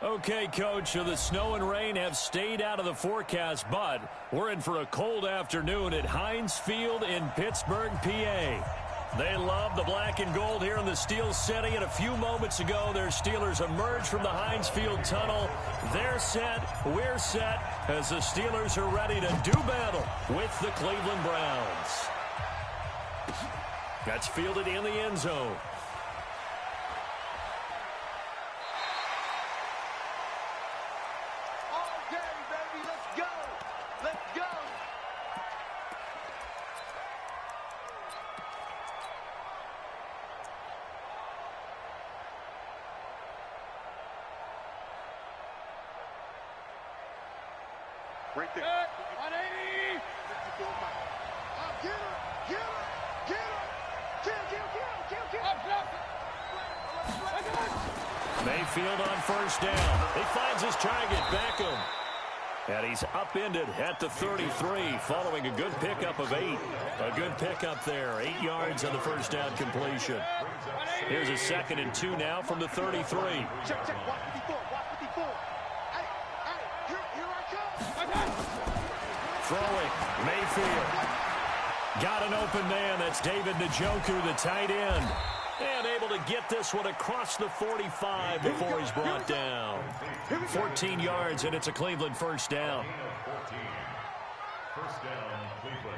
Okay, Coach, so the snow and rain have stayed out of the forecast, but we're in for a cold afternoon at Heinz Field in Pittsburgh, PA. They love the black and gold here in the Steel City, and a few moments ago, their Steelers emerged from the Heinz Field tunnel. They're set, we're set, as the Steelers are ready to do battle with the Cleveland Browns. That's fielded in the end zone. Right there. 180. Mayfield on first down. He finds his target, Beckham. And he's upended at the 33 following a good pickup of 8. A good pickup there. 8 yards on the first down completion. Here's a 2nd and 2 now from the 33. Check. Watch 54. Hey, here I come. Throwing. Mayfield. Got an open man. That's David Njoku, the tight end. And able to get this one across the 45 before he's brought down. 14 yards, and it's a Cleveland first down.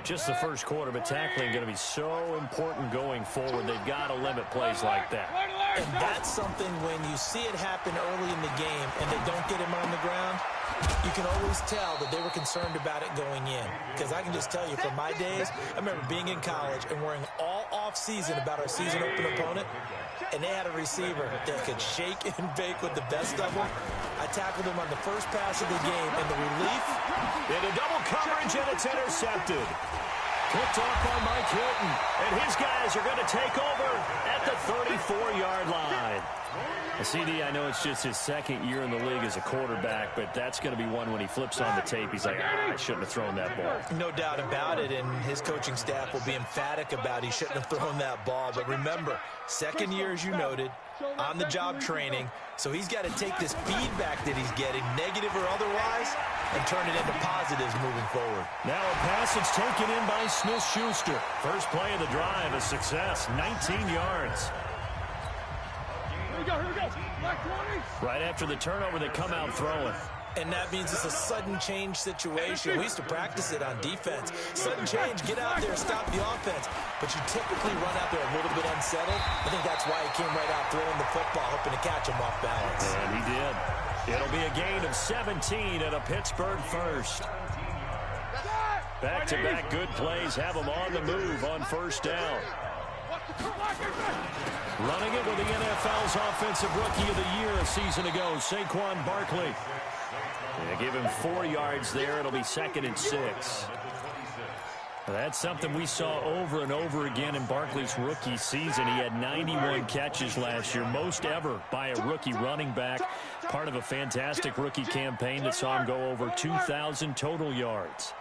Just the first quarter, but tackling going to be so important going forward. They've got to limit plays like that. And that's something when you see it happen early in the game and they don't get him on the ground, you can always tell that they were concerned about it going in. Because I can just tell you from my days, I remember being in college and worrying all off-season about our season-open opponent, and they had a receiver that could shake and bake with the best of them. I tackled him on the first pass of the game, and the relief. Into double coverage, and it's intercepted. Picked off by Mike Hilton, and his guys are going to take over at the 34-yard line. CD, I know it's just his 2nd year in the league as a quarterback, but that's going to be one when he flips on the tape. He's like, I shouldn't have thrown that ball. No doubt about it, and his coaching staff will be emphatic about he shouldn't have thrown that ball. But remember, 2nd year, as you noted, on-the-job training, so he's got to take this feedback that he's getting, negative or otherwise, and turn it into positives moving forward. Now a pass that's taken in by Smith-Schuster. First play of the drive, a success, 19 yards. Here we go. Right after the turnover, they come out throwing. And that means it's a sudden change situation. We used to practice it on defense. Sudden change, get out there, stop the offense. But you typically run out there a little bit unsettled. I think that's why he came right out throwing the football, hoping to catch him off balance. And he did. It'll be a gain of 17 and a Pittsburgh first. Back-to-back good plays have him on the move on first down. Running it with the NFL's Offensive Rookie of the Year a season ago, Saquon Barkley. They give him 4 yards there. It'll be 2nd and 6. That's something we saw over and over again in Barkley's rookie season. He had 91 catches last year, most ever by a rookie running back. Part of a fantastic rookie campaign that saw him go over 2,000 total yards.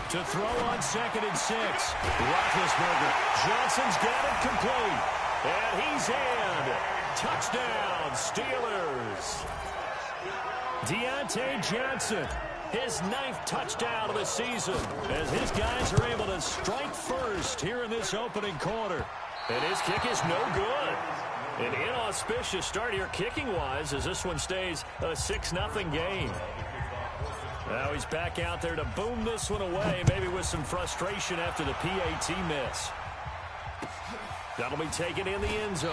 To throw on 2nd and 6. Roethlisberger. Johnson's got it complete. And he's in. Touchdown, Steelers. Deontay Johnson. His 9th touchdown of the season as his guys are able to strike first here in this opening quarter. And his kick is no good. An inauspicious start here kicking-wise as this one stays a 6-0 game. Now he's back out there to boom this one away, maybe with some frustration after the PAT miss. That'll be taken in the end zone.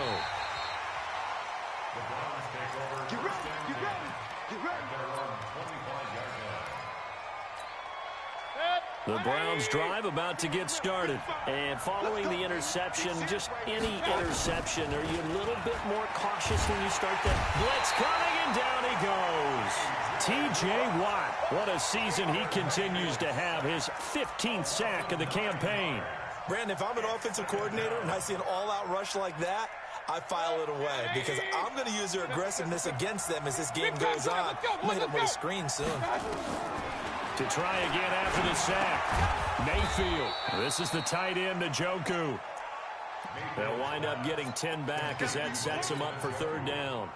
Get ready. The Browns drive about to get started. And following the interception, just any interception, are you a little bit more cautious when you start that blitz coming, and down he goes. T.J. Watt, what a season he continues to have, his 15th sack of the campaign. Brandon, if I'm an offensive coordinator and I see an all-out rush like that, I file it away because I'm going to use their aggressiveness against them as this game goes on. I'm going to hit them with a screen soon. To try again after the sack. Mayfield. This is the tight end, Njoku. They'll wind up getting 10 back as that sets them up for third down.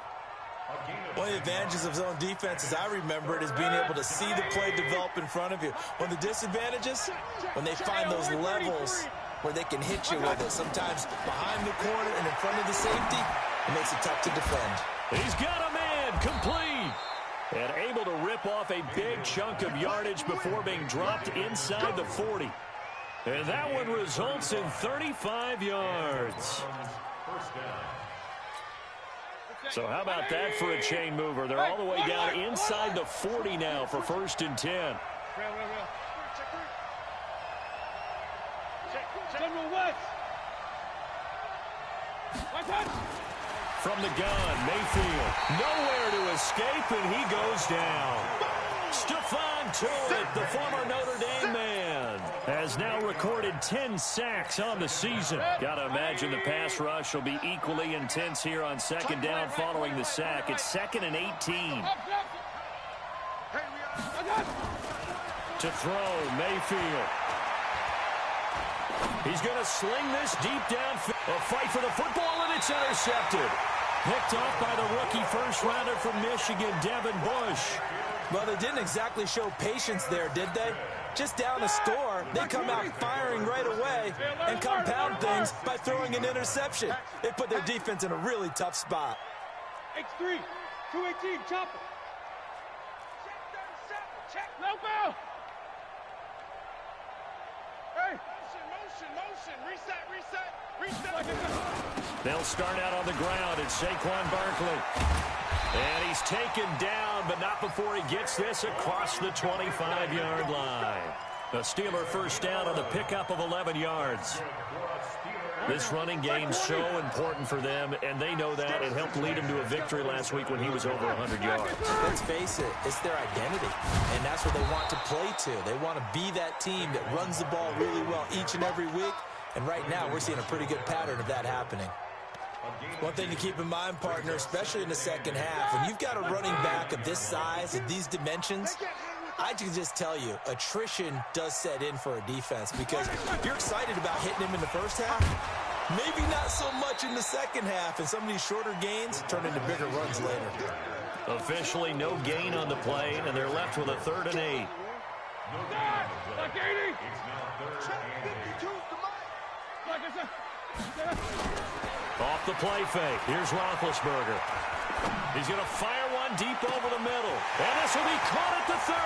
One of the advantages of zone defense, as I remember it, is being able to see the play develop in front of you. One of the disadvantages, when they find those levels where they can hit you with it, sometimes behind the corner and in front of the safety, it makes it tough to defend. He's got a man, complete. And able to rip off a big chunk of yardage before being dropped inside the 40. And that one results in 35 yards. So how about that for a chain mover? They're all the way down inside the 40 now for 1st and 10. From the gun, Mayfield. Nowhere to escape, and he goes down. Stephon Tuitt, the former Notre Dame man, has now recorded 10 sacks on the season. Got to imagine the pass rush will be equally intense here on 2nd down following the sack. It's 2nd and 18. To throw, Mayfield. He's going to sling this deep down. A fight for the football, and it's intercepted. Picked off by the rookie first-rounder from Michigan, Devin Bush. Well, they didn't exactly show patience there, did they? Just down a score, they come out firing right away and compound things by throwing an interception. They put their defense in a really tough spot. X3, 218, chopper. Check, no foul. Hey, motion, reset. They'll start out on the ground. It's Saquon Barkley. And he's taken down, but not before he gets this across the 25-yard line. The Steeler first down on the pickup of 11 yards. This running game's so important for them, and they know that. It helped lead him to a victory last week when he was over 100 yards. Let's face it, it's their identity, and that's what they want to play to. They want to be that team that runs the ball really well each and every week, and right now we're seeing a pretty good pattern of that happening. One thing to keep in mind, partner, especially in the second half, when you've got a running back of this size, of these dimensions, I can just tell you, attrition does set in for a defense because you're excited about hitting him in the first half, maybe not so much in the second half, and some of these shorter gains turn into bigger runs later. Officially no gain on the play, and they're left with a 3rd and 8. Off the play fake. Here's Roethlisberger. He's going to fire one deep over the middle. And this will be caught at the 30.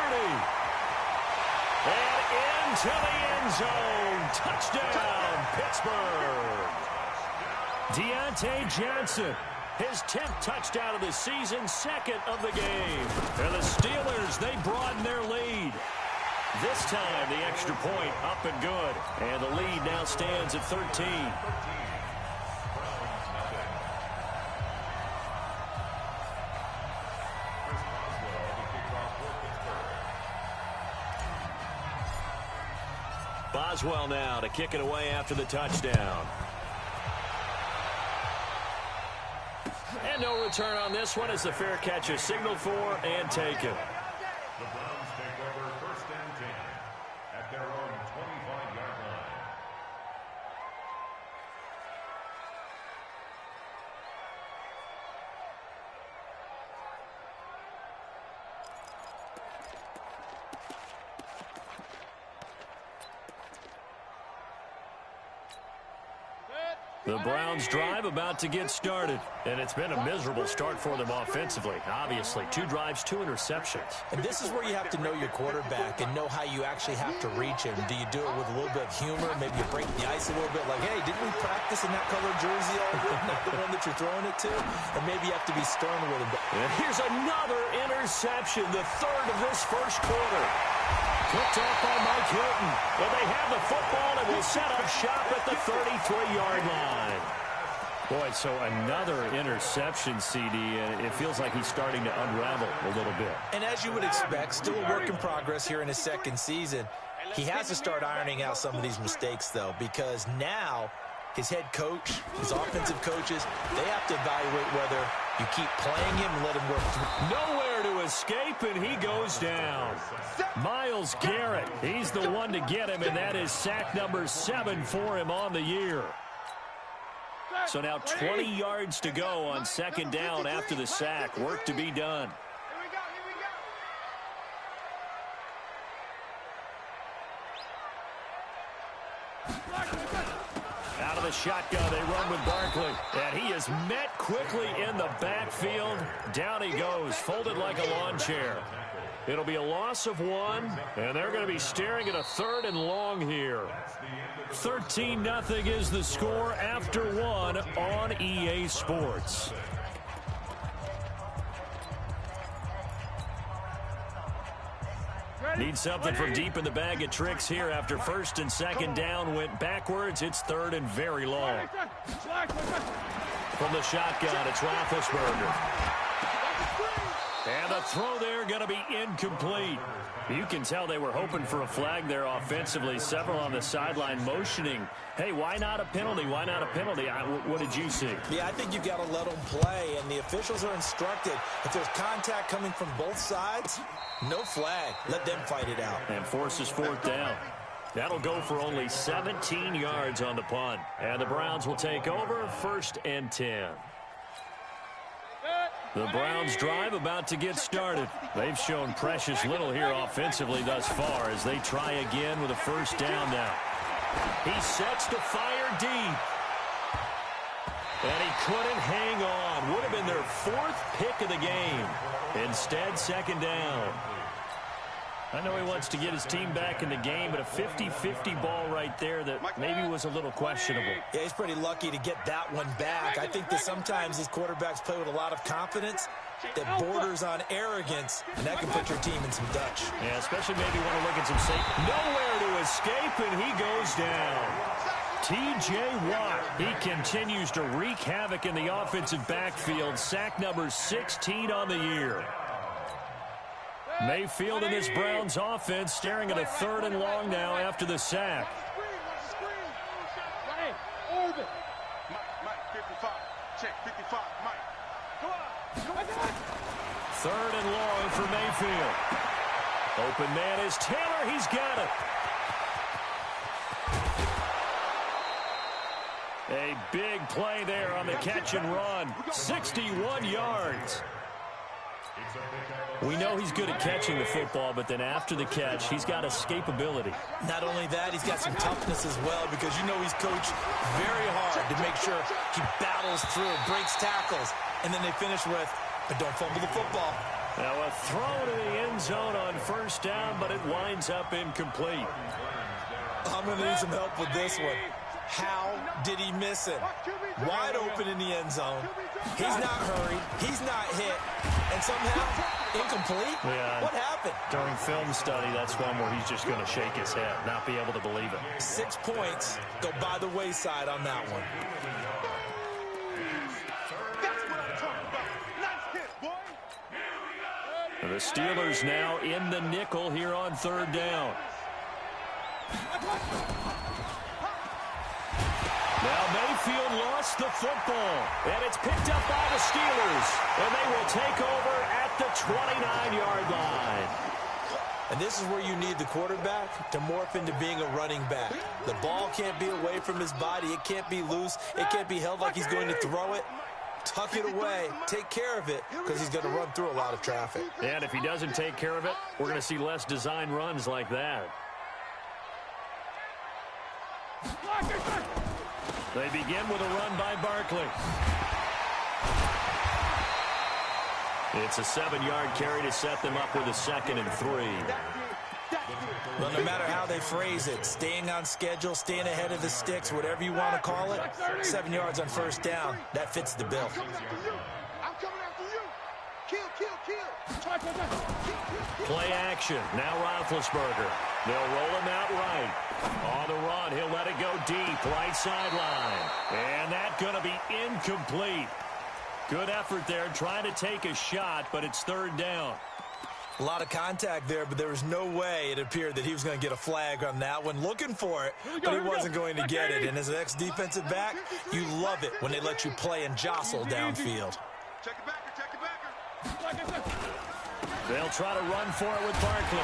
And into the end zone. Touchdown, Pittsburgh. Deontay Johnson. His 10th touchdown of the season, 2nd of the game. And the Steelers, they broaden their lead. This time, the extra point up and good. And the lead now stands at 13. Boswell now to kick it away after the touchdown. And no return on this one as the fair catch is signaled for and taken. The Browns take over 1st and 10 at their own 25-yard line. The Browns drive about to get started, and it's been a miserable start for them offensively. Obviously, 2 drives, 2 interceptions. And this is where you have to know your quarterback and know how you actually have to reach him. Do you do it with a little bit of humor? Maybe you break the ice a little bit like, hey, didn't we practice in that colored jersey all week? Not the one that you're throwing it to? And maybe you have to be stern with him. And here's another interception, the 3rd of this first quarter. Picked off by Mike Hilton. But they have the football and will set up shop at the 33-yard line. Boy, so another interception, CD, and it feels like he's starting to unravel a little bit. And as you would expect, still a work in progress here in his 2nd season. He has to start ironing out some of these mistakes, though, because now his head coach, his offensive coaches, they have to evaluate whether you keep playing him and let him work through. Nowhere to escape, and he goes down. Myles Garrett, he's the one to get him, and that is sack number 7 for him on the year. So now 20 yards to go on second down after the sack. Work to be done. Out of the shotgun, they run with Barkley. And he is met quickly in the backfield. Down he goes, folded like a lawn chair. It'll be a loss of 1, and they're going to be staring at a 3rd and long here. 13-0 is the score after 1 on EA Sports. Need something from deep in the bag of tricks here after 1st and 2nd down went backwards. It's 3rd and very long. From the shotgun, it's Roethlisberger. And the throw there going to be incomplete. You can tell they were hoping for a flag there offensively. Several on the sideline motioning, hey, why not a penalty? Why not a penalty? What did you see? Yeah, I think you've got to let them play, and the officials are instructed. If there's contact coming from both sides, no flag. Let them fight it out. And forces 4th down. That'll go for only 17 yards on the punt. And the Browns will take over 1st and 10. The Browns drive about to get started. They've shown precious little here offensively thus far as they try again with a 1st down now. He sets to fire deep. And he couldn't hang on. Would have been their 4th pick of the game. Instead, 2nd down. I know he wants to get his team back in the game, but a 50-50 ball right there that maybe was a little questionable. Yeah, he's pretty lucky to get that one back. I think that sometimes these quarterbacks play with a lot of confidence that borders on arrogance, and that can put your team in some Dutch. Yeah, especially maybe want to look at some safe. Nowhere to escape, and he goes down. T.J. Watt, he continues to wreak havoc in the offensive backfield. Sack number 16 on the year. Mayfield and this Browns offense staring at a 3rd and long now after the sack. Orbit. Mike, 55. Check, 55. Mike. Come on. 3rd and long for Mayfield. Open man is Taylor. He's got it. A big play there on the catch and run. 61 yards. We know he's good at catching the football, but then after the catch, he's got escapability. Not only that, he's got some toughness as well because you know he's coached very hard to make sure he battles through, breaks tackles, and then they finish with, but don't fumble the football. Now a throw to the end zone on 1st down, but it winds up incomplete. I'm going to need some help with this one. How did he miss it? Wide open in the end zone. He's not hurried. He's not hit. And somehow, incomplete? Yeah. What happened? During film study, that's one where he's just going to shake his head, not be able to believe it. 6 points go by the wayside on that one. That's what I'm talking about. Nice hit, boy. The Steelers now in the nickel here on 3rd down. Now Mayfield lost the football, and it's picked up by the Steelers, and they will take over at the 29-yard line. And this is where you need the quarterback to morph into being a running back. The ball can't be away from his body. It can't be loose. It can't be held like he's going to throw it. Tuck it away. Take care of it because he's going to run through a lot of traffic. And if he doesn't take care of it, we're going to see less design runs like that. They begin with a run by Barkley. It's a 7-yard carry to set them up with a 2nd and 3. Well, no matter how they phrase it, staying on schedule, staying ahead of the sticks, whatever you want to call it, 7 yards on 1st down, that fits the bill. I'm coming after you. Kill. Play action. Now Roethlisberger. They'll roll him out right. On the run, he'll let it go deep, right sideline. And that's going to be incomplete. Good effort there, trying to take a shot, but it's 3rd down. A lot of contact there, but there was no way it appeared that he was going to get a flag on that one. Looking for it, but he wasn't going to get it. And as an ex-defensive back, you love it when they let you play and jostle downfield. Check it backer. They'll try to run for it with Barkley.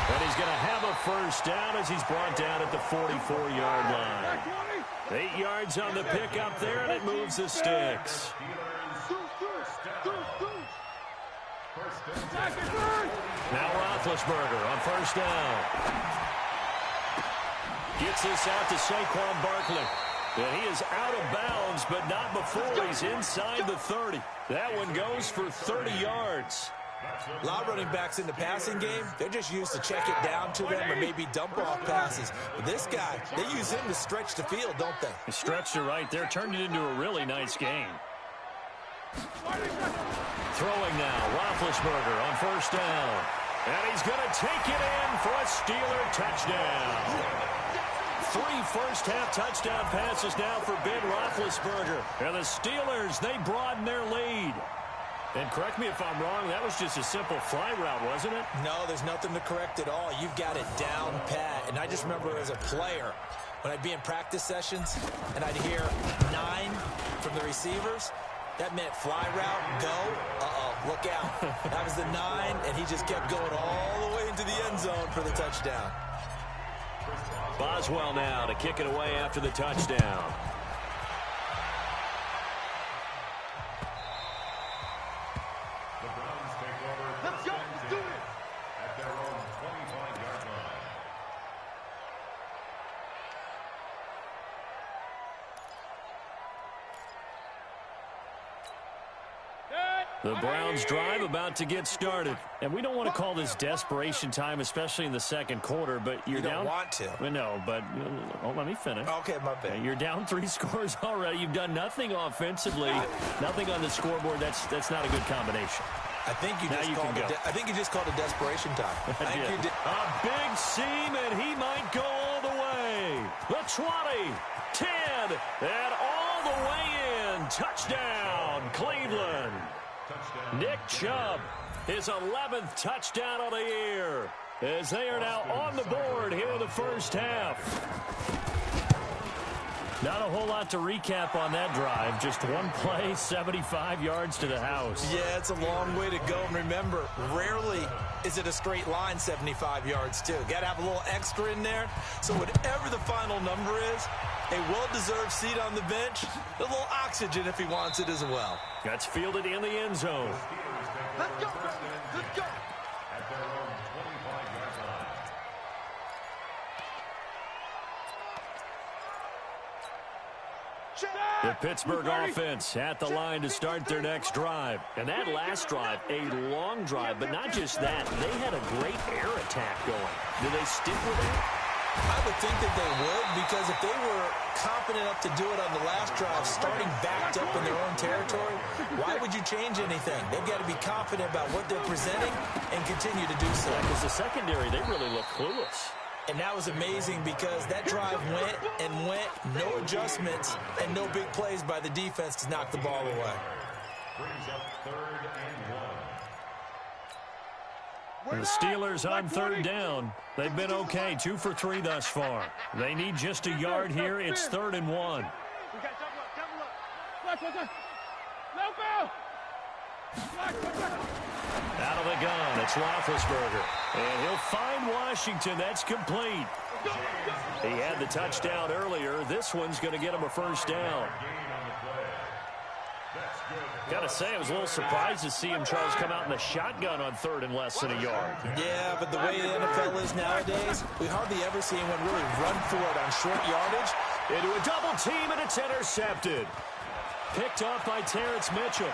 And he's going to have a first down as he's brought down at the 44-yard line. 8 yards on the pickup there, and it moves the sticks. Now Roethlisberger on first down. Gets this out to Saquon Barkley. And he is out of bounds, but not before he's inside the 30. That one goes for 30 yards. A lot of running backs in the passing game, they're just used to check it down to them or maybe dump off passes. But this guy, they use him to stretch the field, don't they? He stretched it right there, turned it into a really nice game. Throwing now, Roethlisberger on first down. And he's going to take it in for a Steeler touchdown. 3 first-half touchdown passes now for Ben Roethlisberger. And the Steelers, they broaden their lead. And correct me if I'm wrong, that was just a simple fly route, wasn't it? No, there's nothing to correct at all. You've got it down pat. And I just remember as a player, when I'd be in practice sessions and I'd hear 9 from the receivers, that meant fly route, go, look out. That was the 9, and he just kept going all the way into the end zone for the touchdown. Boswell now to kick it away after the touchdown. Let's go. Let's do it. At their own 25-yard line. The Browns drive about to get started. And we don't want to call this desperation time, especially in the second quarter, but you're down. You don't want to. No, but let me finish. Okay, my bad. You're down 3 scores already. You've done nothing offensively, nothing on the scoreboard. That's not a good combination. I think you just called it desperation time. I think you did. A big seam, and he might go all the way. The 20, 10, and all the way in. Touchdown, Cleveland. Nick Chubb, his 11th touchdown of the year, as they are now on the board here in the first half. Not a whole lot to recap on that drive. Just one play, 75 yards to the house. Yeah, it's a long way to go. And remember, rarely is it a straight line 75 yards, too. Got to have a little extra in there. So whatever the final number is, a well-deserved seat on the bench, a little oxygen if he wants it as well. That's fielded in the end zone. Let's go. Let's go. At their own 25-yard line. The Pittsburgh offense at the line to start their next drive. And that last drive, a long drive, but not just that. They had a great air attack going. Do they stick with it? I would think that they would, because if they were confident enough to do it on the last drive, starting backed up in their own territory, why would you change anything? They've got to be confident about what they're presenting and continue to do so. Because the secondary, they really look clueless. And that was amazing because that drive went and went, no adjustments, and no big plays by the defense to knock the ball away. Brings up 3rd and 1. And the Steelers on 3rd down. They've been okay, 2 for 3 thus far. They need just a yard here. It's 3rd and 1. We got double up. Look. No foul. Out of the gun, it's Roethlisberger. And he'll find Washington. That's complete. He had the touchdown earlier. This one's going to get him a first down. Got to say, I was a little surprised to see him, Charles, come out in the shotgun on 3rd and less than a yard. Yeah, but the way the NFL is nowadays, we hardly ever see anyone really run for it on short yardage. Into a double team, and it's intercepted. Picked off by Terrence Mitchell.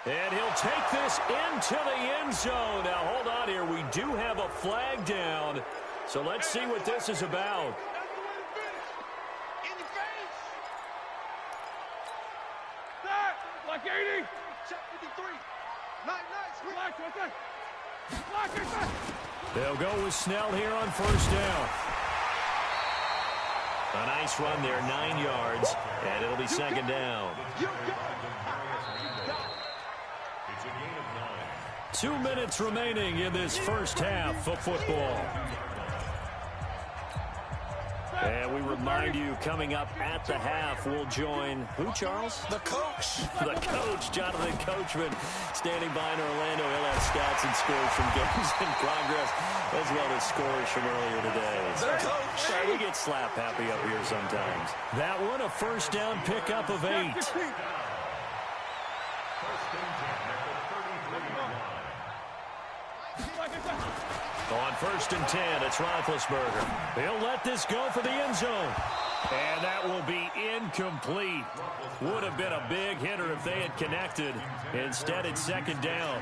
And he'll take this into the end zone. Now, hold on here. We do have a flag down. So let's see what this is about. In your face. Start. Like 80. Check 53. Nice. They'll go with Snell here on first down. A nice run there, 9 yards. And it'll be second down. You got it. 2 minutes remaining in this first half of football. And we remind you, coming up at the half, we'll join who, Charles? The coach. The coach, Jonathan Coachman, standing by in Orlando. He'll have stats and scores from games in progress, as well as scores from earlier today. The coach. We get slap happy up here sometimes. That one, a first down pickup of 8. On first and 10, it's Roethlisberger. He'll let this go for the end zone. And that will be incomplete. Would have been a big hitter if they had connected. Instead, it's second down.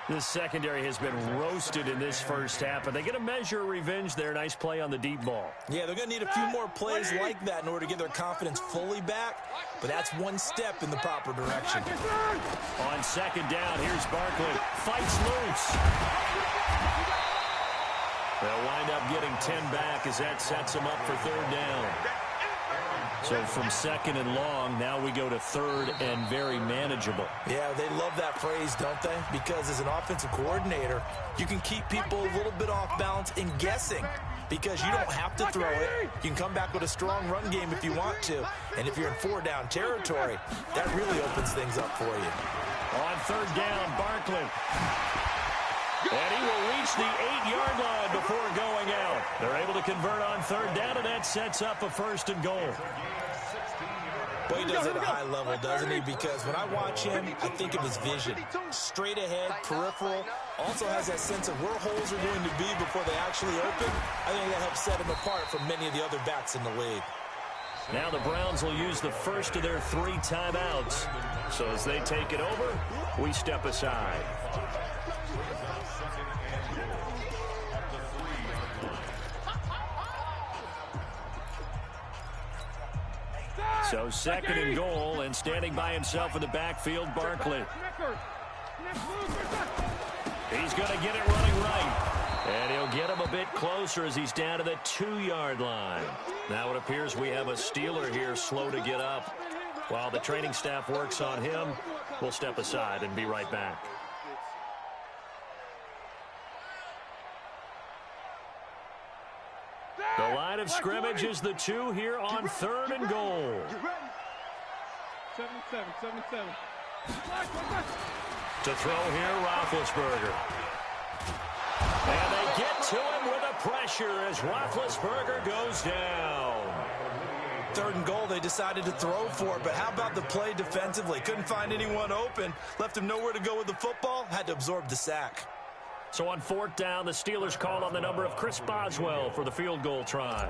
This secondary has been roasted in this first half, but they get a measure of revenge there. Nice play on the deep ball. Yeah, they're going to need a few more plays like that in order to get their confidence fully back, but that's one step in the proper direction. On second down, here's Barkley. Fights loose. They'll wind up getting 10 back as that sets them up for third down. So from second and long, now we go to third and very manageable. Yeah, they love that phrase, don't they? Because as an offensive coordinator, you can keep people a little bit off balance and guessing because you don't have to throw it. You can come back with a strong run game if you want to. And if you're in 4-down territory, that really opens things up for you. On third down, Barkley. And he will reach the 8-yard line before going out. They're able to convert on third down, and that sets up a first and goal. Well, he does it at a high level, doesn't he? Because when I watch him, I think of his vision. Straight ahead, peripheral. Also has that sense of where holes are going to be before they actually open. I think that helps set him apart from many of the other backs in the league. Now the Browns will use the first of their 3 timeouts. So as they take it over, we step aside. So second and goal, and standing by himself in the backfield, Barkley. He's going to get it running right. And he'll get him a bit closer as he's down to the 2-yard line. Now it appears we have a Steeler here slow to get up. While the training staff works on him, we'll step aside and be right back. The line of scrimmage is the 2 here on third and goal. 77. To throw here, Roethlisberger. And they get to him with a pressure as Roethlisberger goes down. Third and goal, they decided to throw for it, but how about the play defensively? Couldn't find anyone open, left him nowhere to go with the football, had to absorb the sack. So on fourth down, the Steelers call on the number of Chris Boswell for the field goal try.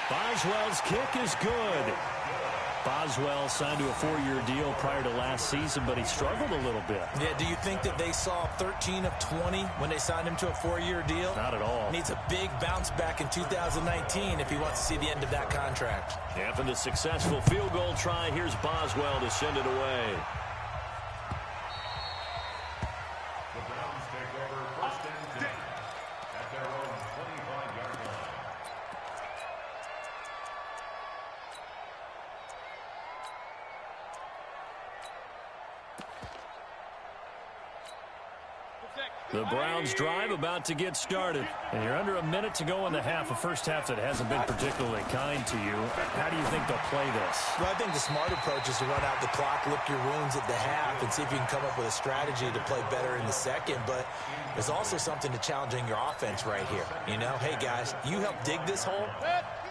Boswell's kick is good. Boswell signed to a 4-year deal prior to last season, but he struggled a little bit. Yeah, do you think that they saw 13 of 20 when they signed him to a 4-year deal? Not at all. Needs a big bounce back in 2019 if he wants to see the end of that contract. After the successful field goal try, here's Boswell to send it away. The Browns take over first and 10 at their own 25-yard line. The Browns drive about to get started. And you're under a minute to go in the half, a first half that hasn't been particularly kind to you. How do you think they'll play this? Well, I think the smart approach is to run out the clock, lick your wounds at the half, and see if you can come up with a strategy to play better in the second. But there's also something to challenging your offense right here. You know, hey, guys, you help dig this hole.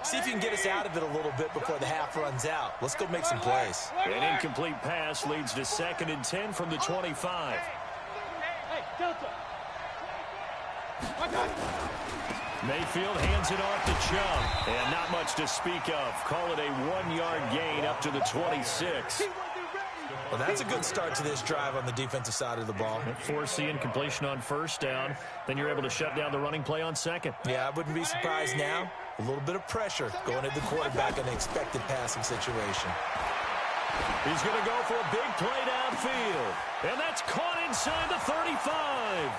See if you can get us out of it a little bit before the half runs out. Let's go make some plays. An incomplete pass leads to second and 10 from the 25. Hey, Delta. Mayfield hands it off to Chubb. And not much to speak of. Call it a 1-yard gain up to the 26. Well, that's a good start to this drive on the defensive side of the ball. Force the incompletion on first down. Then you're able to shut down the running play on second. Yeah, I wouldn't be surprised now. A little bit of pressure going at the quarterback in an expected passing situation. He's going to go for a big play downfield. And that's caught inside the 35.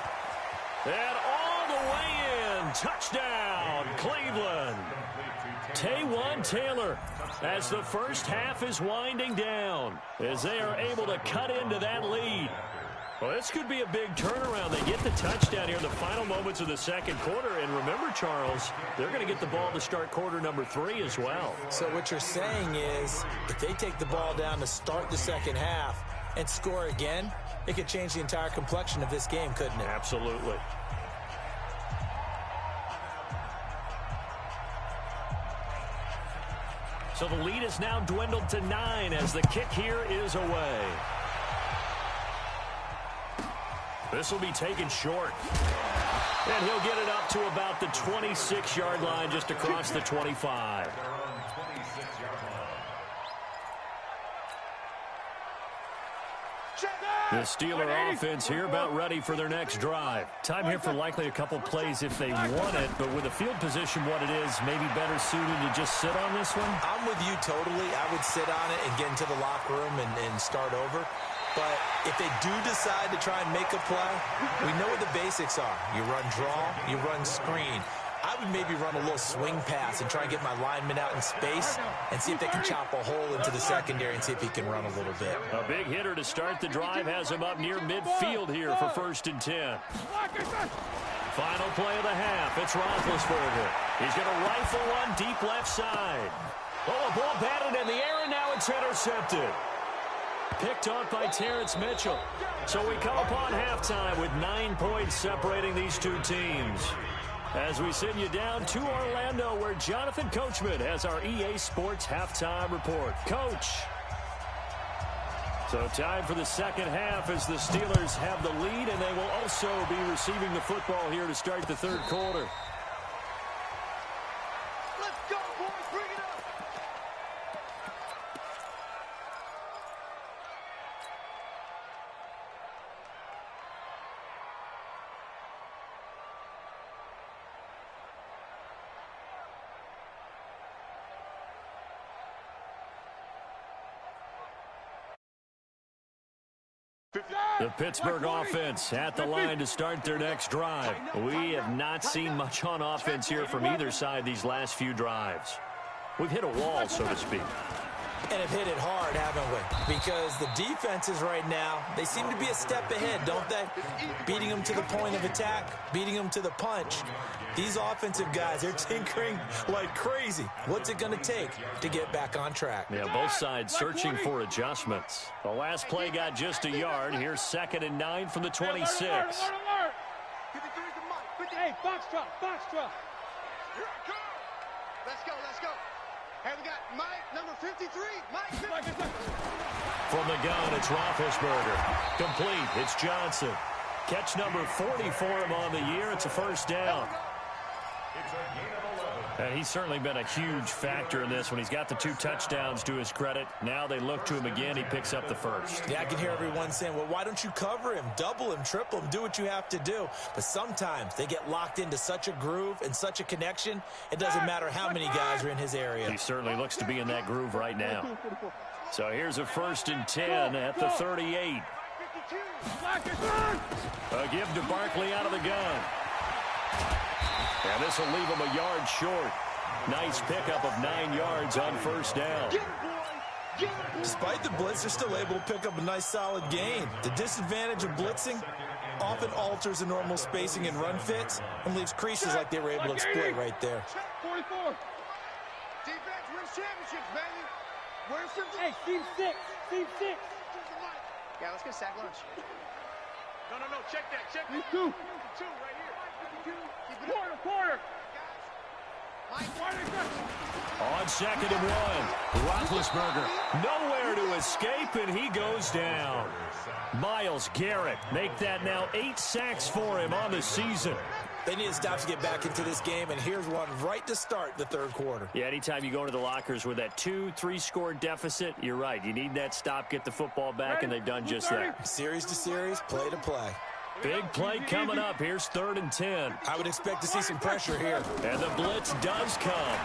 And all the way in. Touchdown, Cleveland. Taywan Taylor, as the first half is winding down, as they are able to cut into that lead. Well, this could be a big turnaround. They get the touchdown here in the final moments of the second quarter. And remember, Charles, they're going to get the ball to start quarter number 3 as well. So what you're saying is if they take the ball down to start the second half and score again, it could change the entire complexion of this game, couldn't it? Absolutely. So the lead is now dwindled to 9 as the kick here is away. This will be taken short. And he'll get it up to about the 26-yard line, just across the 25. The Steeler offense here about ready for their next drive. Time here for likely a couple plays if they want it, but with the field position what it is, maybe better suited to just sit on this one? I'm with you totally. I would sit on it and get into the locker room and start over. But if they do decide to try and make a play, we know what the basics are. You run draw, you run screen. I would maybe run a little swing pass and try and get my lineman out in space and see if they can chop a hole into the secondary and see if he can run a little bit. A big hitter to start the drive has him up near midfield here for 1st and 10. Final play of the half. It's Roethlisberger. He's going to rifle one deep left side. Oh, a ball batted in the air, and now it's intercepted. Picked off by Terrence Mitchell. So we come upon halftime with 9 points separating these two teams. As we send you down to Orlando, where Jonathan Coachman has our EA Sports halftime report. Coach. So time for the second half as the Steelers have the lead, and they will also be receiving the football here to start the third quarter. Let's go, boys. Bring it up. The Pittsburgh offense at the line to start their next drive. We have not seen much on offense here from either side these last few drives. We've hit a wall, so to speak. And have hit it hard, haven't we? Because the defenses right now, they seem to be a step ahead, don't they? Beating them to the point of attack, beating them to the punch. These offensive guys, they're tinkering like crazy. What's it going to take to get back on track? Yeah, both sides searching for adjustments. The last play got just a yard. Here's 2nd and 9 from the 26. Hey, Foxtrot, Foxtrot. Here I come. Let's go, let's go. Hey, we got Mike, number 53. Mike. From the gun, it's Roethlisberger. Complete. It's Johnson. Catch number 40 for him on the year. It's a first down. And he's certainly been a huge factor in this when he's got the 2 touchdowns to his credit. Now they look to him again. He picks up the first. Yeah, I can hear everyone saying, well, why don't you cover him, double him, triple him, do what you have to do. But sometimes they get locked into such a groove and such a connection, it doesn't matter how many guys are in his area. He certainly looks to be in that groove right now. So here's a 1st and 10 at the 38. A give to Barkley out of the gun. And this will leave him a yard short. Nice pickup of 9 yards on first down. Despite the blitz, they're still able to pick up a nice solid gain. The disadvantage of blitzing often alters the normal spacing and run fits and leaves creases like they were able to exploit right there. 44. Defense wins championships, baby. Where's some... Hey, team 6. Team 6. Yeah, let's get sack lunch. No, check that. Check that. 2 right here. Quarter. On 2nd and 1, Roethlisberger nowhere to escape, and he goes down. Myles Garrett make that now 8 sacks for him on the season. They need to stop to get back into this game, and here's one right to start the third quarter. Yeah, anytime you go into the lockers with that 2-3 score deficit, you're right. You need that stop, get the football back, and they've done just that. Series to series, play to play. Big play coming up. Here's 3rd and 10. I would expect to see some pressure here. And the blitz does come.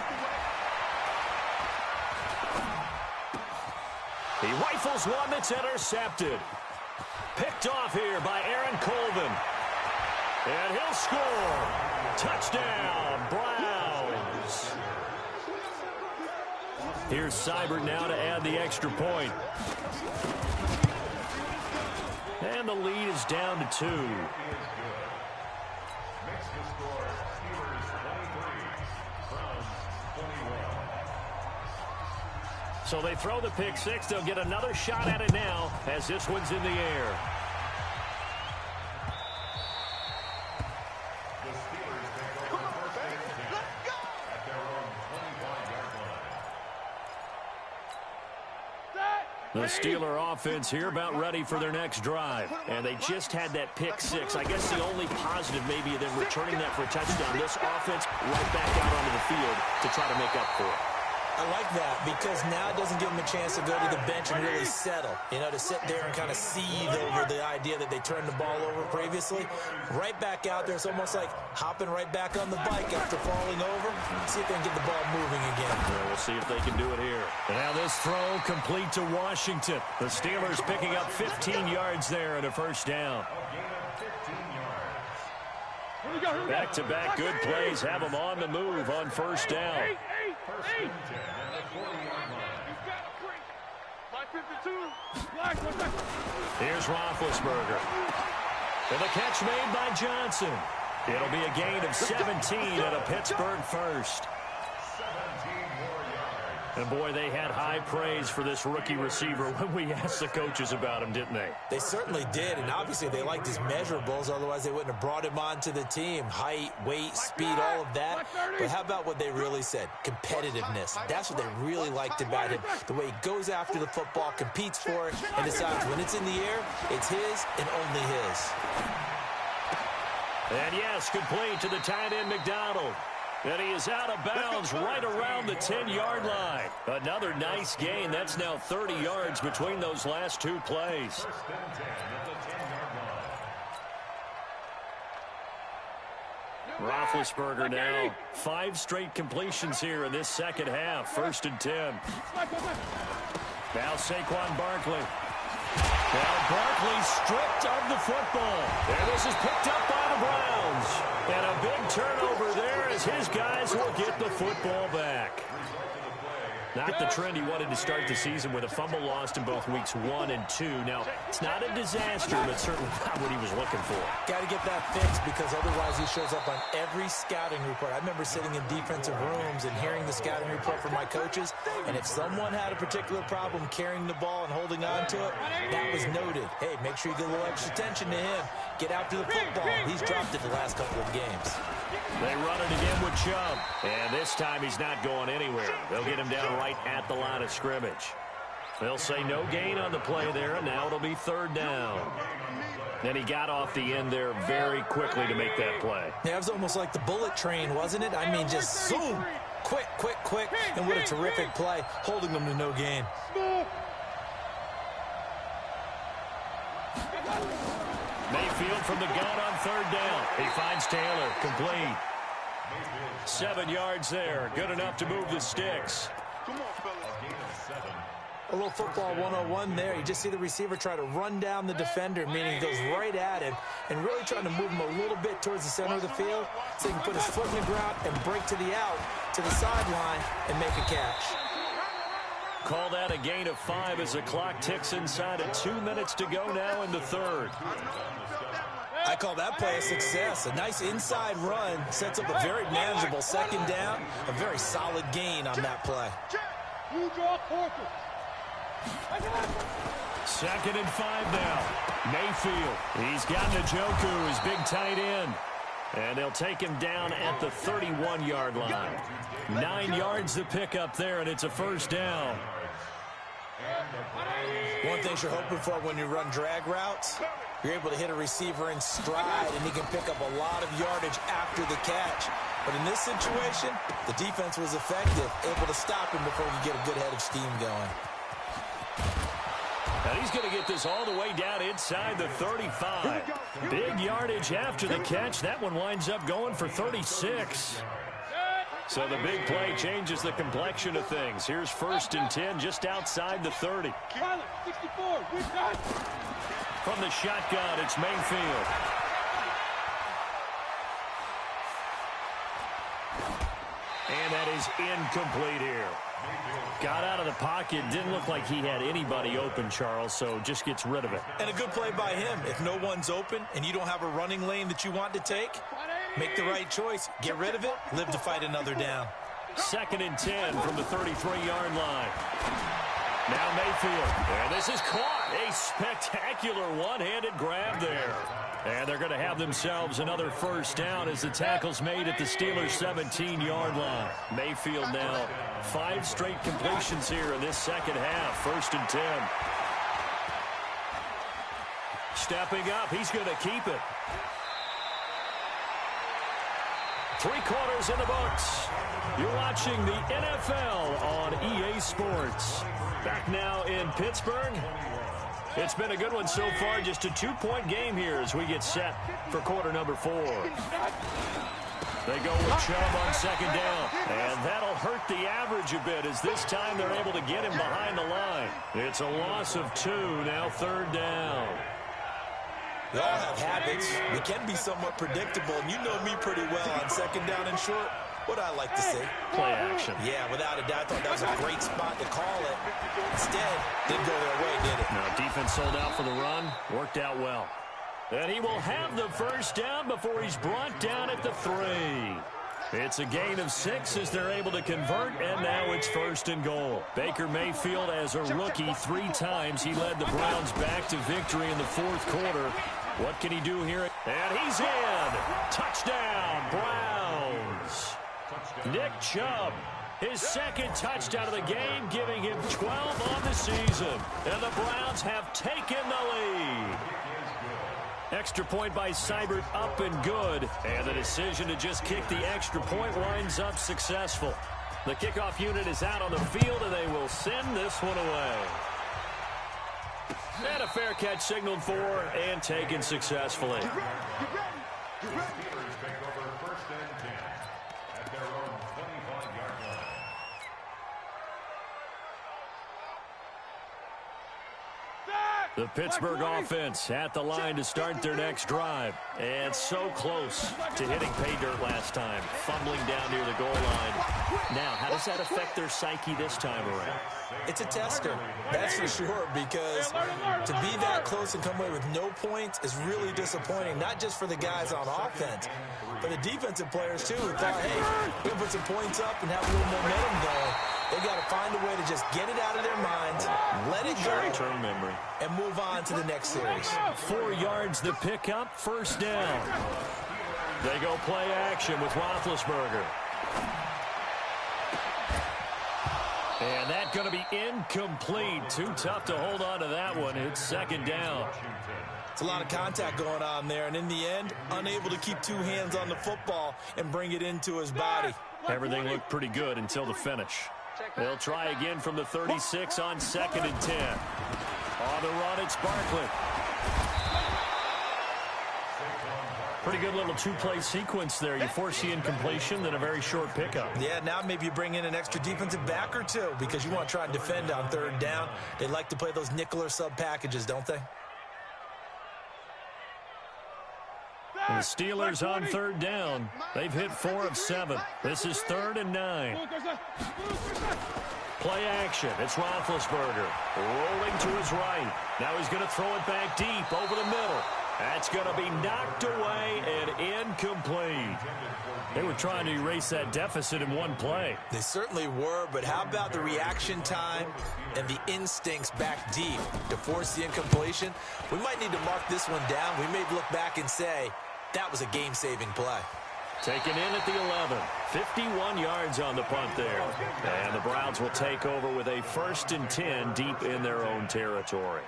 He rifles one that's intercepted. Picked off here by Aaron Colvin. And he'll score. Touchdown, Browns. Here's Seibert now to add the extra point. And and the lead is down to 2. Makes the score Steelers 23, Browns 21. So they throw the pick six. They'll get another shot at it now as this one's in the air. The Steelers take over first and 10 at their own 25-yard line. The Steeler offense here about ready for their next drive. And they just had that pick six. I guess the only positive maybe of them returning that for a touchdown. This offense right back out onto the field to try to make up for it. I like that because now it doesn't give them a chance to go to the bench and really settle. You know, to sit there and kind of seethe over the idea that they turned the ball over previously. Right back out there. It's almost like hopping right back on the bike after falling over. See if they can get the ball moving again. Well, we'll see if they can do it here. And now this throw complete to Washington. The Steelers picking up 15 yards there and a first down. Back-to-back good plays have them on the move on first down. First and 10 at the 40-yard line. Here's Roethlisberger. And the catch made by Johnson. It'll be a gain of 17 and a Pittsburgh first. 17 more yards. And, boy, they had high praise for this rookie receiver when we asked the coaches about him, didn't they? They certainly did, and obviously they liked his measurables. Otherwise, they wouldn't have brought him onto the team. Height, weight, speed, all of that. But how about what they really said? Competitiveness. That's what they really liked about him. The way he goes after the football, competes for it, and decides when it's in the air, it's his and only his. And, yes, complete to the tight end, McDonald. And he is out of bounds right around the 10-yard line. Another nice gain. That's now 30 yards between those last two plays. First and 10 at the 10-yard line. Roethlisberger now 5 straight completions here in this second half. First and 10. Now Saquon Barkley. Now Barkley stripped of the football. And this is picked up by the Browns. And a big turnover there as his guys will get the football back. Not the trend he wanted to start the season with a fumble lost in both weeks 1 and 2. Now, it's not a disaster, but certainly not what he was looking for. Got to get that fixed because otherwise he shows up on every scouting report. I remember sitting in defensive rooms and hearing the scouting report from my coaches, and if someone had a particular problem carrying the ball and holding on to it, that was noted. Hey, make sure you get a little extra attention to him. Get after the football. He's dropped it the last couple of games. They run it again with Chubb. And this time he's not going anywhere. They'll get him down right at the line of scrimmage. They'll say no gain on the play there, and now it'll be third down. Then he got off the end there very quickly to make that play. Yeah, it was almost like the bullet train, wasn't it? I mean, just zoom. Quick, quick, quick. And what a terrific play, holding them to no gain. Mayfield from the gun on third down. He finds Taylor, complete. 7 yards there, good enough to move the sticks. Come on, fellas. A little football 101 there. You just see the receiver try to run down the defender, meaning he goes right at him and really trying to move him a little bit towards the center of the field so he can put his foot in the ground and break to the out, to the sideline, and make a catch. Call that a gain of 5 as the clock ticks inside of 2 minutes to go now in the third. I call that play a success. A nice inside run sets up a very manageable second down, a very solid gain on that play. Second and 5 now. Mayfield. He's got Njoku, his big tight end. And they'll take him down at the 31-yard line. 9 yards to pick up there, and it's a first down. One thing you're hoping for when you run drag routes, you're able to hit a receiver in stride, and he can pick up a lot of yardage after the catch. But in this situation, the defense was effective, able to stop him before he could get a good head of steam going. And he's going to get this all the way down inside the 35. Big yardage after the catch. That one winds up going for 36. So the big play changes the complexion of things. Here's first and 10 just outside the 30. From the shotgun, it's Mayfield. And that is incomplete here. Got out of the pocket. Didn't look like he had anybody open, Charles, so just gets rid of it. And a good play by him. If no one's open and you don't have a running lane that you want to take, make the right choice. Get rid of it. Live to fight another down. 2nd and 10 from the 33-yard line. Now Mayfield. And this is caught. A spectacular one-handed grab there. And they're going to have themselves another first down as the tackle's made at the Steelers' 17-yard line. Mayfield now 5 straight completions here in this second half. 1st and 10. Stepping up. He's going to keep it. 3 quarters in the books. You're watching the NFL on EA Sports. Back now in Pittsburgh. It's been a good one so far. Just a 2-point game here as we get set for quarter number 4. They go with Chubb on 2nd down. And that'll hurt the average a bit as this time they're able to get him behind the line. It's a loss of 2, now 3rd down. We all have habits. We can be somewhat predictable, and you know me pretty well on 2nd down and short. What I like to see. Play action. Yeah, without a doubt, I thought that was a great spot to call it. Instead, didn't go their way, did it? No, defense sold out for the run. Worked out well. And he will have the first down before he's brought down at the 3. It's a gain of 6 as they're able to convert, and now it's 1st and goal. Baker Mayfield, as a rookie, 3 times he led the Browns back to victory in the 4th quarter. What can he do here? And he's in. Touchdown, Browns. Nick Chubb, his 2nd touchdown of the game, giving him 12 on the season. And the Browns have taken the lead. Extra point by Seibert, up and good. And the decision to just kick the extra point winds up successful. The kickoff unit is out on the field, and they will send this one away. And a fair catch signaled for and taken successfully. The Pittsburgh offense at the line to start their next drive. And so close to hitting pay dirt last time. Fumbling down near the goal line. Now, how does that affect their psyche this time around? It's a tester, that's for sure, because to be that close and come away with no points is really disappointing, not just for the guys on offense, but the defensive players, too, who thought, hey, we're going to put some points up and have a little momentum going. They got to find a way to just get it out of their minds, let it go, Term memory, and move on to the next series. 4 yards the pickup, 1st down. They go play action with Roethlisberger. And that's going to be incomplete. Too tough to hold on to that one. It's 2nd down. It's a lot of contact going on there, and in the end, unable to keep 2 hands on the football and bring it into his body. Everything looked pretty good until the finish. They'll try again from the 36 on 2nd and 10. On the run, it's Barkley. Pretty good little 2-play sequence there. You force the incompletion, then a very short pickup. Yeah, now maybe you bring in an extra defensive back or 2 because you want to try and defend on 3rd down. They like to play those nickel or sub packages, don't they? The Steelers on 3rd down. They've hit 4 of 7. This is 3rd and 9. Play action. It's Roethlisberger rolling to his right. Now he's going to throw it back deep over the middle. That's going to be knocked away and incomplete. They were trying to erase that deficit in one play. They certainly were, but how about the reaction time and the instincts back deep to force the incompletion? We might need to mark this one down. We may look back and say, that was a game-saving play. Taken in at the 11. 51 yards on the punt there. And the Browns will take over with a 1st and 10 deep in their own territory.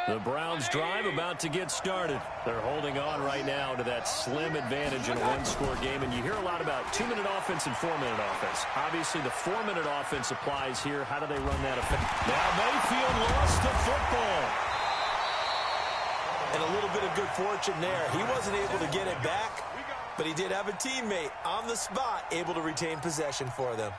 The Browns drive about to get started. They're holding on right now to that slim advantage in a 1-score game. And you hear a lot about 2-minute offense and 4-minute offense. Obviously, the 4-minute offense applies here. How do they run that effect? Now Mayfield lost the football. And a little bit of good fortune there. He wasn't able to get it back, but he did have a teammate on the spot able to retain possession for them.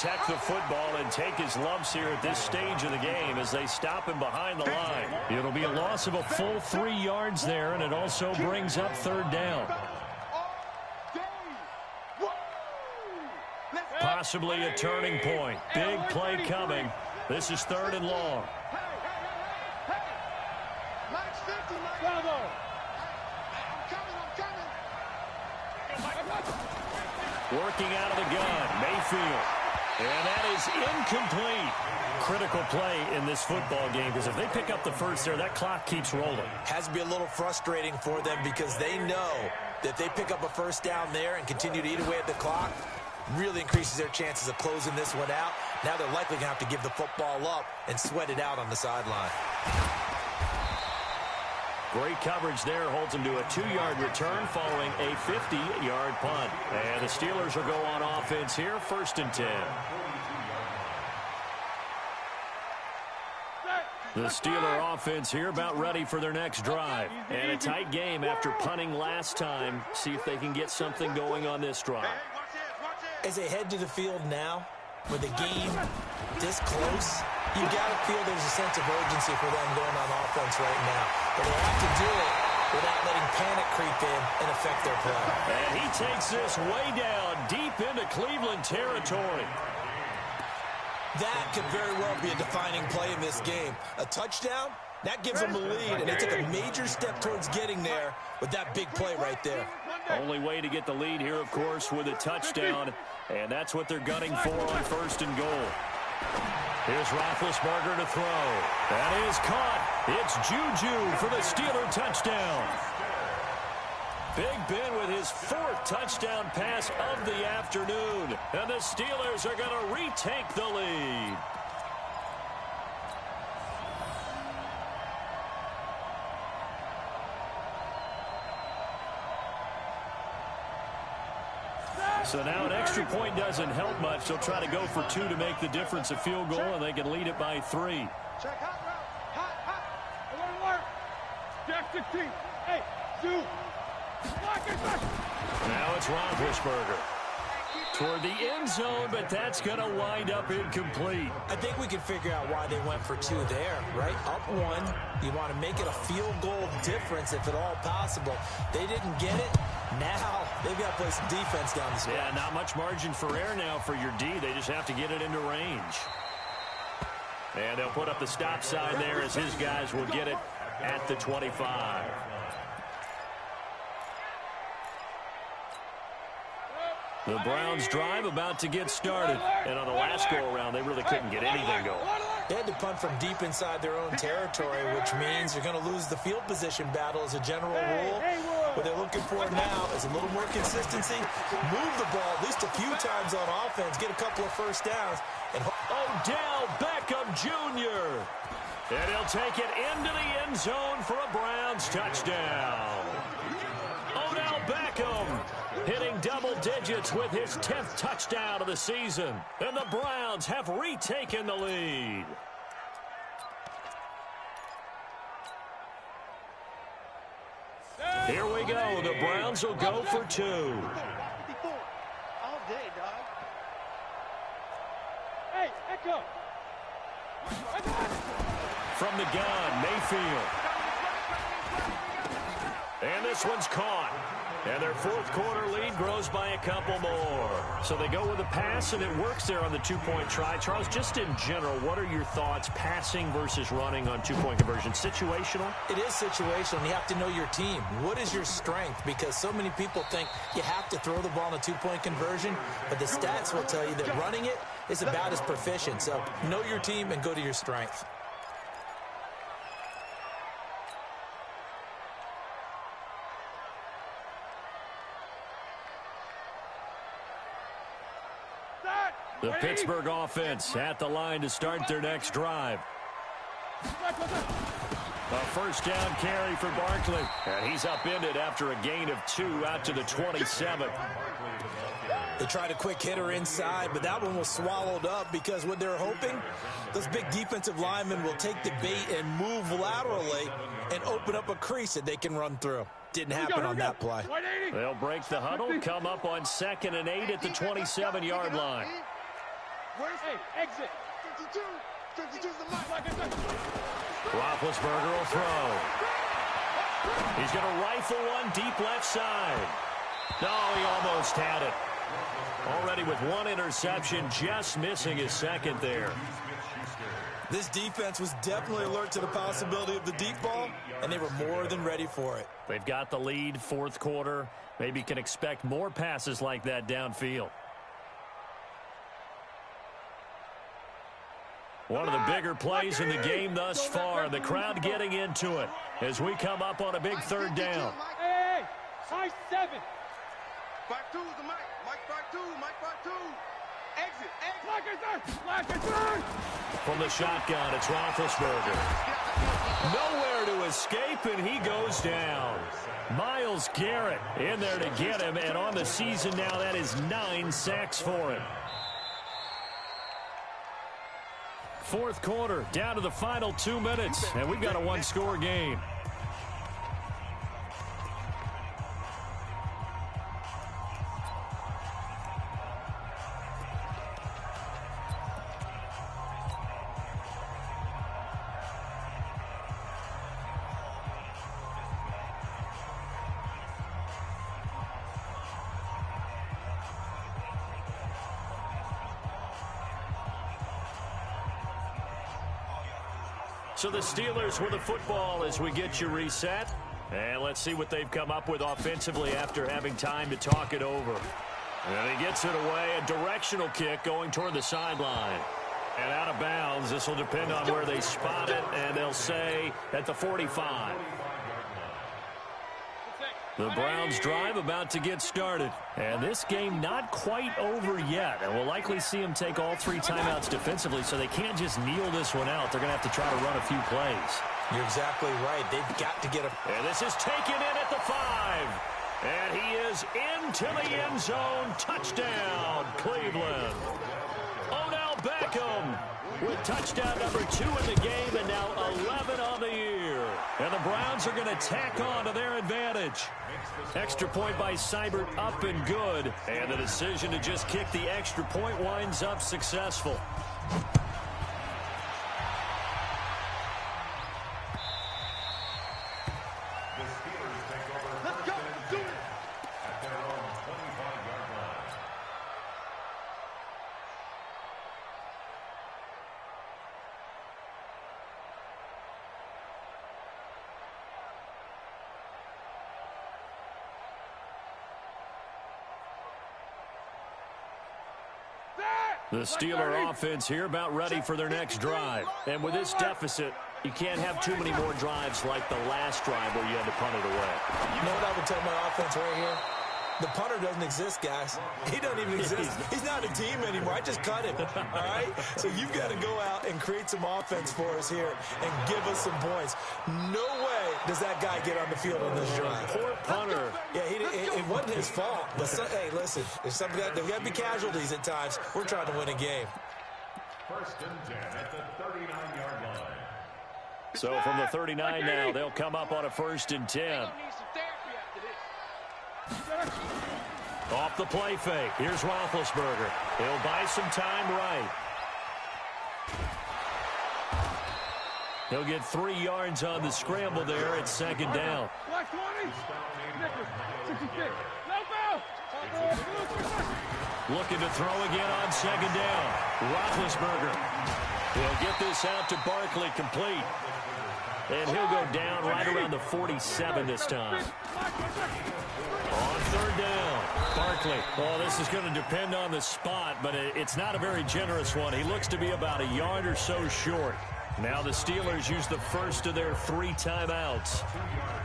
protect the football and take his lumps here at this stage of the game as they stop him behind the line. It'll be a loss of a full 3 yards there, and it also brings up third down. Possibly a turning point. Big play coming. This is 3rd and long. Working out of the gun, Mayfield. And that is incomplete. Critical play in this football game, because if they pick up the first there, that clock keeps rolling. Has to be a little frustrating for them because they know that they pick up a first down there and continue to eat away at the clock, really increases their chances of closing this one out. Now they're likely going to have to give the football up and sweat it out on the sideline. Great coverage there, holds him to a 2-yard return following a 50-yard punt. And the Steelers will go on offense here, 1st and 10. The Steeler offense here about ready for their next drive. And a tight game after punting last time. See if they can get something going on this drive. As they head to the field now, with the game this close, you've got to feel there's a sense of urgency for them going on offense right now. But they have to do it without letting panic creep in and affect their play. And he takes this way down, deep into Cleveland territory. That could very well be a defining play in this game. A touchdown, that gives them the lead, and they took a major step towards getting there with that big play right there. Only way to get the lead here, of course, with a touchdown, and that's what they're gunning for on 1st and goal. Here's Roethlisberger to throw. That is caught. It's Juju for the Steeler touchdown. Big Ben with his 4th touchdown pass of the afternoon. And the Steelers are going to retake the lead. So now an extra point doesn't help much. They'll try to go for 2 to make the difference a field goal, and they can lead it by 3. Check hot route. Hot. Alert. Jack 16. Hey, shoot. Now it's Roethlisberger. Toward the end zone, but that's going to wind up incomplete. I think we can figure out why they went for 2 there, right? Up 1, you want to make it a field goal difference if at all possible. They didn't get it. Now they've got to play some defense down the stretch. Yeah, not much margin for error now for your D. They just have to get it into range. And they'll put up the stop sign there as his guys will get it at the 25. The Browns drive about to get started. And on the last go-around, they really couldn't get anything going. They had to punt from deep inside their own territory, which means you're going to lose the field position battle as a general rule. What they're looking for now is a little more consistency. Move the ball at least a few times on offense. Get a couple of first downs. And Odell Beckham Jr. And he'll take it into the end zone for a Browns touchdown. Odell Beckham hitting double digits with his 10th touchdown of the season. And the Browns have retaken the lead. Here we go. The Browns will go for 2. 54. All day, dog. Hey, Echo. From the gun, Mayfield. And this one's caught. And their 4th quarter lead grows by a couple more. So they go with a pass, and it works there on the 2-point try. Charles, just in general, what are your thoughts, passing versus running on 2-point conversion? Situational? It is situational. You have to know your team. What is your strength? Because so many people think you have to throw the ball in a 2-point conversion, but the stats will tell you that running it is about as proficient. So know your team and go to your strength. The Pittsburgh offense at the line to start their next drive. A first down carry for Barkley. And he's upended after a gain of 2 out to the 27. They tried a quick hitter inside, but that one was swallowed up because what they're hoping, those big defensive linemen will take the bait and move laterally and open up a crease that they can run through. Didn't happen on that play. They'll break the huddle, come up on 2nd and 8 at the 27-yard line. Hey, exit. 52. 52's the mic. Roethlisberger will throw. He's going to rifle one deep left side. No, he almost had it. Already with one interception, just missing his second there. This defense was definitely alert to the possibility of the deep ball, and they were more than ready for it. They've got the lead, fourth quarter. Maybe can expect more passes like that downfield. One of the bigger plays in the game thus far. The crowd getting into it as we come up on a big third down. Hey, high 7. 5-2 is the mic. Mike 5-2. Mike 5-2. Exit. From the shotgun, it's Roethlisberger. Nowhere to escape, and he goes down. Myles Garrett in there to get him, and on the season now, that is 9 sacks for him. Fourth quarter, down to the final 2 minutes, and we've got a one-score game. So the Steelers with the football as we get you reset. And let's see what they've come up with offensively after having time to talk it over. And he gets it away, a directional kick going toward the sideline. And out of bounds, this will depend on where they spot it, and they'll say at the 45. The Browns drive about to get started. And this game not quite over yet. And we'll likely see them take all 3 timeouts defensively, so they can't just kneel this one out. They're going to have to try to run a few plays. You're exactly right. They've got to get a... And this is taken in at the 5. And he is into the end zone. Touchdown, Cleveland. Odell Beckham with touchdown number 2 in the game, and now 11 on the year. And the Browns are going to tack on to their advantage. Extra point by Seibert up and good. And the decision to just kick the extra point winds up successful. The Steeler offense here about ready for their next drive. And with this deficit, you can't have too many more drives like the last drive where you had to punt it away. You know what I would tell my offense right here? The punter doesn't exist, guys. He doesn't even exist. He's not a team anymore. I just cut him, all right? So you've got to go out and create some offense for us here and give us some points. No way does that guy get on the field on this drive. Poor punter. Yeah, it wasn't his fault. But hey, listen, there's got to be casualties at times. We're trying to win a game. 1st and 10 at the 39-yard line. So from the 39 now, they'll come up on a 1st and 10. Off the play fake. Here's Roethlisberger. He'll buy some time right. He'll get 3 yards on the scramble there at 2nd down. Looking to throw again on 2nd down. Roethlisberger. He'll get this out to Barkley, complete. And he'll go down right around the 47 this time. On 3rd down, Barkley. Well, this is going to depend on the spot, but it's not a very generous one. He looks to be about a yard or so short. Now the Steelers use the first of their 3 timeouts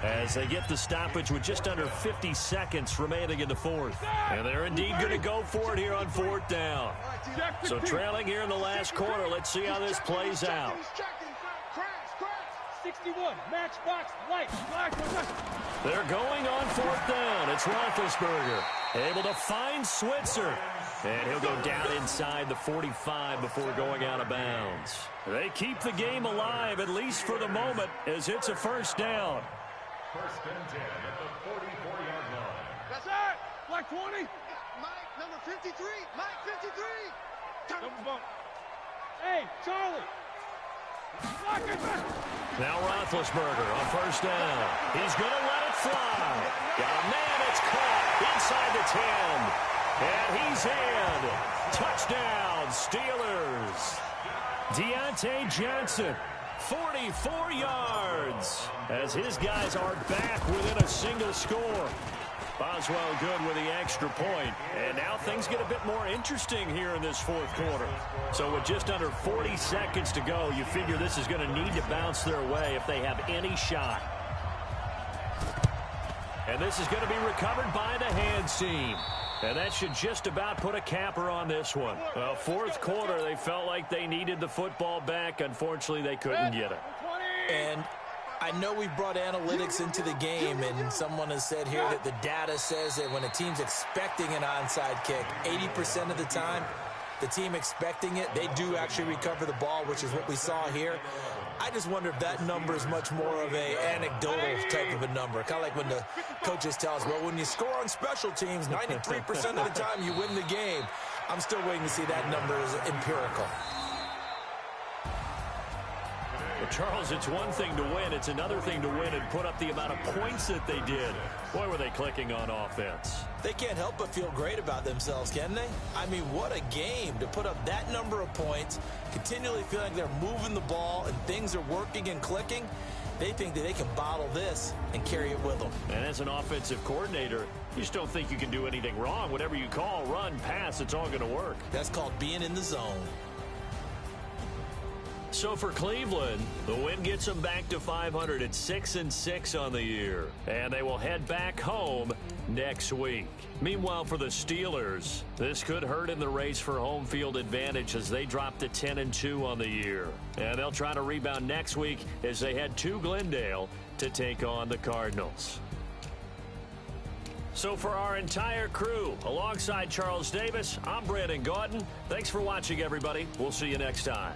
as they get the stoppage with just under 50 seconds remaining in the 4th. And they're indeed going to go for it here on 4th down. So trailing here in the last quarter, let's see how this plays out. 61, matchbox, light, black. They're going on 4th down. It's Roethlisberger able to find Switzer. And he'll go down inside the 45 before going out of bounds. They keep the game alive, at least for the moment, as it's a 1st down. 1st and 10 at the 44-yard line. That's it. Black 20. Mike, number 53. Mike, 53. Hey, Charlie. Now Roethlisberger on first down. He's going to let it fly. Got a man, it's caught inside the 10. And he's in. Touchdown, Steelers. Deontay Johnson, 44 yards, as his guys are back within a single score. Boswell good with the extra point. And now things get a bit more interesting here in this fourth quarter. So with just under 40 seconds to go, you figure this is going to need to bounce their way if they have any shot. And this is going to be recovered by the hands team. And that should just about put a capper on this one. Well, fourth quarter, they felt like they needed the football back. Unfortunately, they couldn't get it. And I know we brought analytics into the game, and someone has said here that the data says that when a team's expecting an onside kick, 80% of the time, the team expecting it, they do actually recover the ball, which is what we saw here. I just wonder if that number is much more of an anecdotal type of a number. Kind of like when the coaches tell us, well, when you score on special teams, 93% of the time you win the game. I'm still waiting to see that number is empirical. Well, Charles, it's one thing to win. It's another thing to win and put up the amount of points that they did. Boy, were they clicking on offense. They can't help but feel great about themselves, can they? I mean, what a game to put up that number of points, continually feeling like they're moving the ball and things are working and clicking. They think that they can bottle this and carry it with them. And as an offensive coordinator, you just don't think you can do anything wrong. Whatever you call, run, pass, it's all going to work. That's called being in the zone. So for Cleveland, the win gets them back to 500 at 6-6 on the year. And they will head back home next week. Meanwhile, for the Steelers, this could hurt in the race for home field advantage as they drop to 10-2 on the year. And they'll try to rebound next week as they head to Glendale to take on the Cardinals. So for our entire crew, alongside Charles Davis, I'm Brandon Gaudin. Thanks for watching, everybody. We'll see you next time.